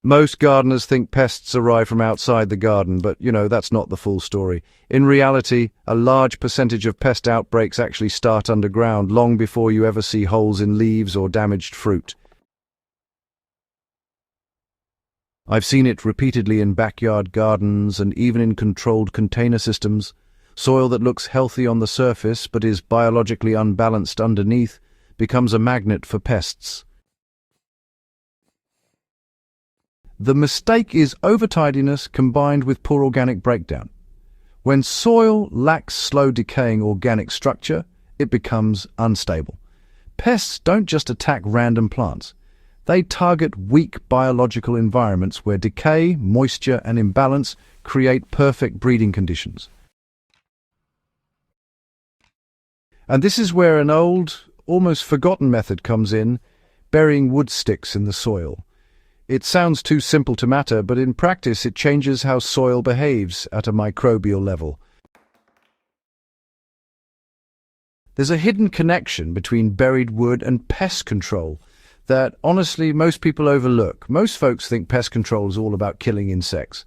Most gardeners think pests arrive from outside the garden, but that's not the full story. In reality, a large percentage of pest outbreaks actually start underground, long before you ever see holes in leaves or damaged fruit. I've seen it repeatedly in backyard gardens and even in controlled container systems. Soil that looks healthy on the surface but is biologically unbalanced underneath becomes a magnet for pests. The mistake is overtidiness combined with poor organic breakdown. When soil lacks slow-decaying organic structure, it becomes unstable. Pests don't just attack random plants. They target weak biological environments where decay, moisture, and imbalance create perfect breeding conditions. And this is where an old, almost forgotten method comes in: burying wood sticks in the soil. It sounds too simple to matter, but in practice it changes how soil behaves at a microbial level. There's a hidden connection between buried wood and pest control that, honestly, most people overlook. Most folks think pest control is all about killing insects.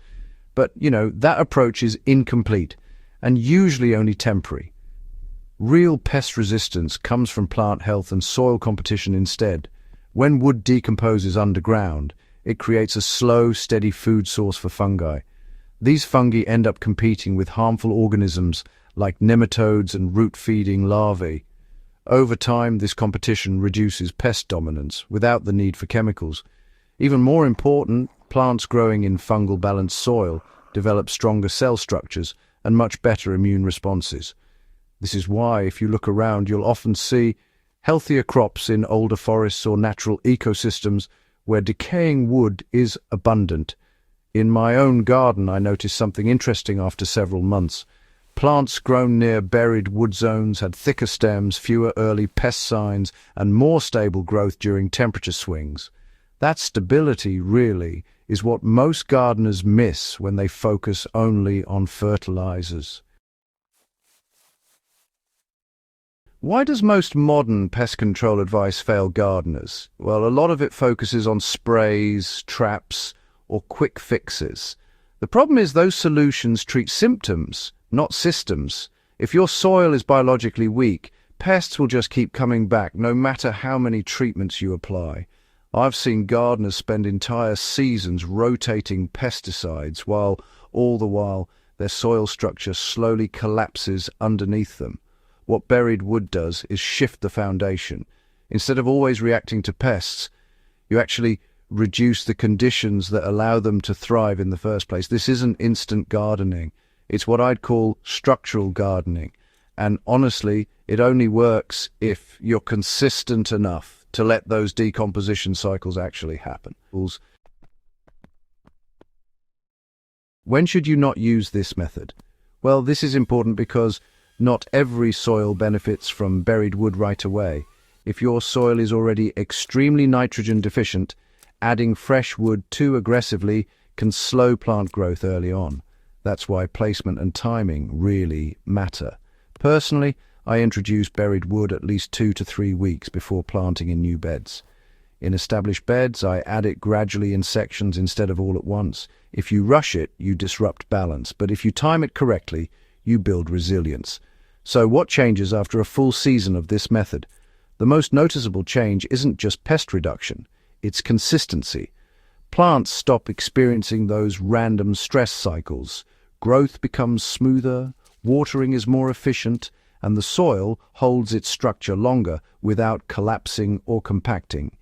But, that approach is incomplete and usually only temporary. Real pest resistance comes from plant health and soil competition instead. When wood decomposes underground, it creates a slow, steady food source for fungi. These fungi end up competing with harmful organisms like nematodes and root-feeding larvae. Over time, this competition reduces pest dominance without the need for chemicals. Even more important, plants growing in fungal-balanced soil develop stronger cell structures and much better immune responses. This is why, if you look around, you'll often see healthier crops in older forests or natural ecosystems where decaying wood is abundant. In my own garden, I noticed something interesting after several months. Plants grown near buried wood zones had thicker stems, fewer early pest signs, and more stable growth during temperature swings. That stability, really, is what most gardeners miss when they focus only on fertilizers. Why does most modern pest control advice fail gardeners? Well, a lot of it focuses on sprays, traps, or quick fixes. The problem is those solutions treat symptoms, not systems. If your soil is biologically weak, pests will just keep coming back no matter how many treatments you apply. I've seen gardeners spend entire seasons rotating pesticides while, all the while, their soil structure slowly collapses underneath them. What buried wood does is shift the foundation. Instead of always reacting to pests, you actually reduce the conditions that allow them to thrive in the first place. This isn't instant gardening. It's what I'd call structural gardening. And honestly, it only works if you're consistent enough to let those decomposition cycles actually happen. When should you not use this method? Well, this is important because not every soil benefits from buried wood right away. If your soil is already extremely nitrogen deficient, adding fresh wood too aggressively can slow plant growth early on. That's why placement and timing really matter. Personally, I introduce buried wood at least 2 to 3 weeks before planting in new beds. In established beds, I add it gradually in sections instead of all at once. If you rush it, you disrupt balance, but if you time it correctly, you build resilience. So what changes after a full season of this method? The most noticeable change isn't just pest reduction, it's consistency. Plants stop experiencing those random stress cycles. Growth becomes smoother, watering is more efficient, and the soil holds its structure longer without collapsing or compacting.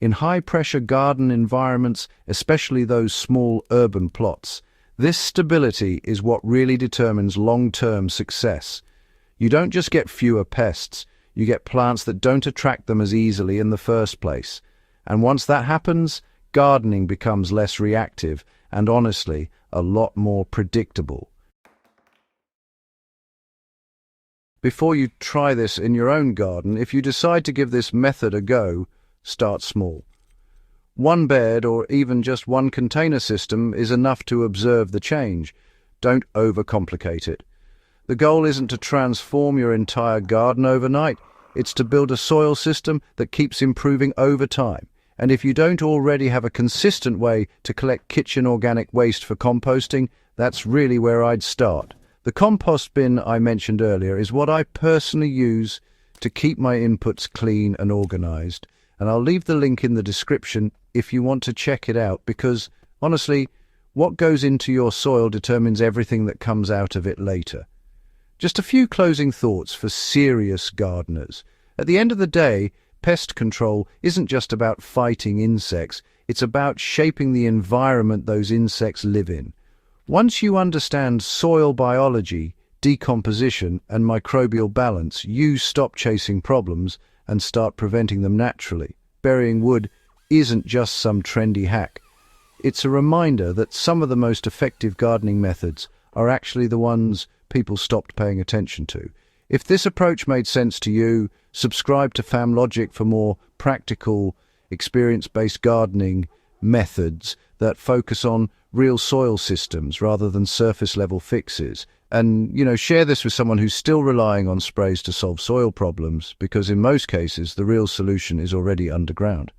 In high-pressure garden environments, especially those small urban plots, this stability is what really determines long-term success. You don't just get fewer pests, you get plants that don't attract them as easily in the first place. And once that happens, gardening becomes less reactive and, honestly, a lot more predictable. Before you try this in your own garden, if you decide to give this method a go, start small. One bed or even just one container system is enough to observe the change. Don't overcomplicate it. The goal isn't to transform your entire garden overnight. It's to build a soil system that keeps improving over time. And if you don't already have a consistent way to collect kitchen organic waste for composting, that's really where I'd start. The compost bin I mentioned earlier is what I personally use to keep my inputs clean and organized. And I'll leave the link in the description if you want to check it out, because honestly, what goes into your soil determines everything that comes out of it later. Just a few closing thoughts for serious gardeners. At the end of the day, pest control isn't just about fighting insects, it's about shaping the environment those insects live in. Once you understand soil biology, decomposition, and microbial balance, you stop chasing problems and start preventing them naturally. Burying wood isn't just some trendy hack. It's a reminder that some of the most effective gardening methods are actually the ones people stopped paying attention to. If this approach made sense to you, subscribe to FamLogic for more practical, experience-based gardening methods that focus on real soil systems rather than surface-level fixes. And, share this with someone who's still relying on sprays to solve soil problems, because in most cases, the real solution is already underground.